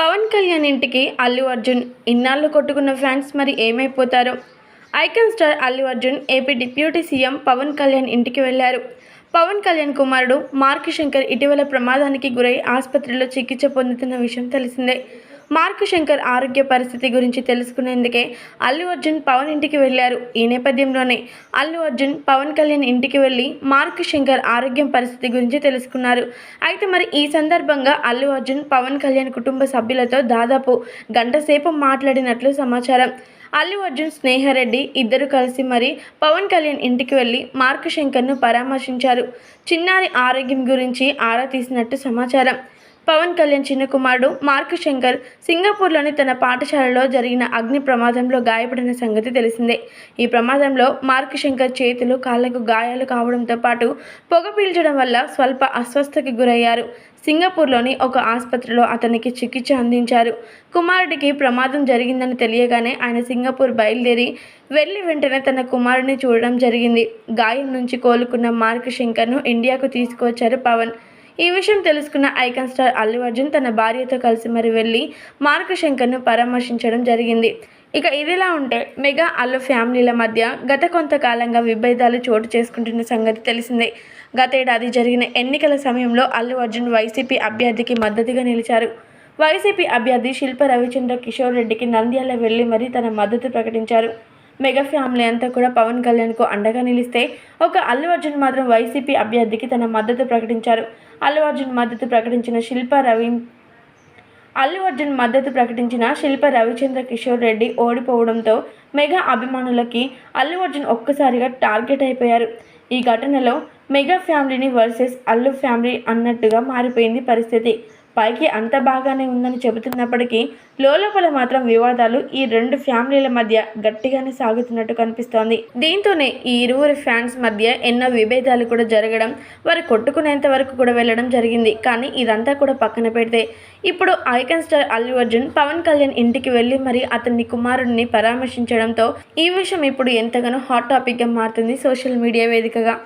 పవన్ కళ్యాణ్ ఇంటికి అల్లు అర్జున్ ఇన్నాళ్ళు కొట్టుకున్న ఫ్యాన్స్ మరి ఏమైపోతారో. Icon star Allu Arjun AP deputy CM Pavan Kalyan ఇంటికి వెళ్లారు. పవన్ కళ్యాణ్ కుమారుడు మార్క్ శంకర్ ఇటీవల ప్రమాదానికి గురై ఆసుపత్రిలో చికిత్స పొందుతున్న విషయం తెలిసిందే. మార్క్ శంకర్ ఆరోగ్య పరిస్థితి గురించి తెలుసుకునేందుకే అల్లు అర్జున్ పవన్ ఇంటికి వెళ్లారు. ఈ నేపథ్యంలోనే అల్లు అర్జున్ పవన్ కళ్యాణ్ ఇంటికి వెళ్లి మార్క్ శంకర్ ఆరోగ్యం పరిస్థితి గురించి తెలుసుకున్నారు. అయితే మరి ఈ సందర్భంగా అల్లు అర్జున్ పవన్ కళ్యాణ్ కుటుంబ సభ్యులతో దాదాపు గంట సేపు మాట్లాడినట్లు సమాచారం. అల్లు అర్జున్, స్నేహారెడ్డి ఇద్దరు కలిసి మరి పవన్ కళ్యాణ్ ఇంటికి వెళ్లి మార్క్ శంకర్ను పరామర్శించారు. చిన్నారి ఆరోగ్యం గురించి ఆరా తీసినట్టు సమాచారం. పవన్ కళ్యాణ్ చిన్న కుమారుడు మార్క్ శంకర్ సింగపూర్లోని తన పాఠశాలలో జరిగిన అగ్ని ప్రమాదంలో గాయపడిన సంగతి తెలిసిందే. ఈ ప్రమాదంలో మార్క్ శంకర్ చేతులు, కాళ్లకు గాయాలు కావడంతో పాటు పొగ పీల్చడం వల్ల స్వల్ప అస్వస్థతకి గురయ్యారు. సింగపూర్లోని ఒక ఆసుపత్రిలో అతనికి చికిత్స అందించారు. కుమారుడికి ప్రమాదం జరిగిందని తెలియగానే ఆయన సింగపూర్ బయలుదేరి వెళ్లి వెంటనే తన కుమారుడిని చూడడం జరిగింది. గాయం నుంచి కోలుకున్న మార్క్ శంకర్ను ఇండియాకు తీసుకువచ్చారు పవన్. ఈ విషయం తెలుసుకున్న ఐకాన్ స్టార్ అల్లు అర్జున్ తన భార్యతో కలిసి మరి వెళ్లి మార్క్ శంకర్ను పరామర్శించడం జరిగింది. ఇక ఇదిలా ఉంటే మెగా అల్లు ఫ్యామిలీల మధ్య గత కొంతకాలంగా విభేదాలు చోటు చేసుకుంటున్న సంగతి తెలిసిందే. గతేడాది జరిగిన ఎన్నికల సమయంలో అల్లు అర్జున్ వైసీపీ అభ్యర్థికి మద్దతుగా నిలిచారు. వైసీపీ అభ్యర్థి శిల్ప రవిచంద్ర కిషోర్ రెడ్డికి నంద్యాల వెళ్లి మరీ తన మద్దతు ప్రకటించారు. మెగా ఫ్యామిలీ అంతా కూడా పవన్ కళ్యాణ్కు అండగా నిలిస్తే ఒక అల్లు అర్జున్ మాత్రం వైసీపీ అభ్యర్థికి తన మద్దతు ప్రకటించారు. అల్లు అర్జున్ మద్దతు ప్రకటించిన శిల్ప రవిచంద్ర కిషోర్ రెడ్డి ఓడిపోవడంతో మెగా అభిమానులకి అల్లు అర్జున్ ఒక్కసారిగా టార్గెట్ అయిపోయారు. ఈ ఘటనలో మెగా ఫ్యామిలీని వర్సెస్ అల్లు ఫ్యామిలీ అన్నట్టుగా మారిపోయింది పరిస్థితి. పైకి అంత బాగానే ఉందని చెబుతున్నప్పటికీ లోపల మాత్రం వివాదాలు ఈ రెండు ఫ్యామిలీల మధ్య గట్టిగానే సాగుతున్నట్టు కనిపిస్తోంది. దీంతోనే ఈ ఇరువురి ఫ్యాన్స్ మధ్య ఎన్నో విభేదాలు కూడా జరగడం, వారు కొట్టుకునేంత వరకు కూడా వెళ్ళడం జరిగింది. కానీ ఇదంతా కూడా పక్కన పెడితే ఇప్పుడు ఐకాన్ స్టార్ అల్లు అర్జున్ పవన్ కళ్యాణ్ ఇంటికి వెళ్ళి మరి అతని కుమారుడిని పరామర్శించడంతో ఈ విషయం ఇప్పుడు ఎంతగానో హాట్ టాపిక్గా మారుతుంది సోషల్ మీడియా వేదికగా.